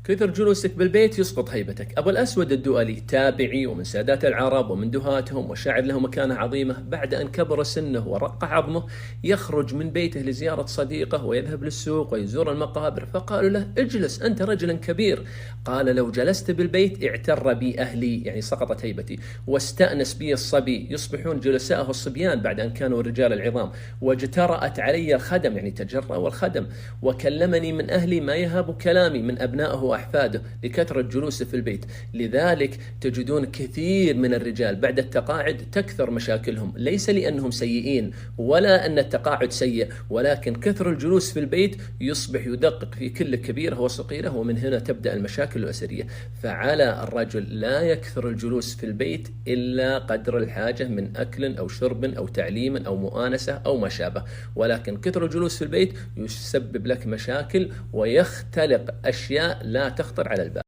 كثر جلوسك بالبيت يسقط هيبتك. أبو الأسود الدؤلي تابعي ومن سادات العرب ومن دهاتهم وشاعر له مكانة عظيمة، بعد أن كبر سنه ورق عظمه يخرج من بيته لزيارة صديقه ويذهب للسوق ويزور المقابر، فقالوا له: اجلس أنت رجل كبير. قال: لو جلست بالبيت اعتر بي أهلي، يعني سقطت هيبتي، واستأنس بي الصبي، يصبحون جلساءه الصبيان بعد أن كانوا الرجال العظام، واجترأت علي الخدم، يعني تجرأ والخدم، وكلمني من أهلي ما يهاب كلامي من أبنائه وأحفاده لكثرة جلوسه في البيت. لذلك تجدون كثير من الرجال بعد التقاعد تكثر مشاكلهم، ليس لأنهم سيئين ولا أن التقاعد سيء، ولكن كثر الجلوس في البيت يصبح يدقق في كل كبيرة وصغيرة، ومن هنا تبدأ المشاكل الأسرية. فعلى الرجل لا يكثر الجلوس في البيت إلا قدر الحاجة من أكل أو شرب أو تعليم أو مؤانسة أو ما شابه، ولكن كثر الجلوس في البيت يسبب لك مشاكل ويختلق أشياء لا تخطر على البال.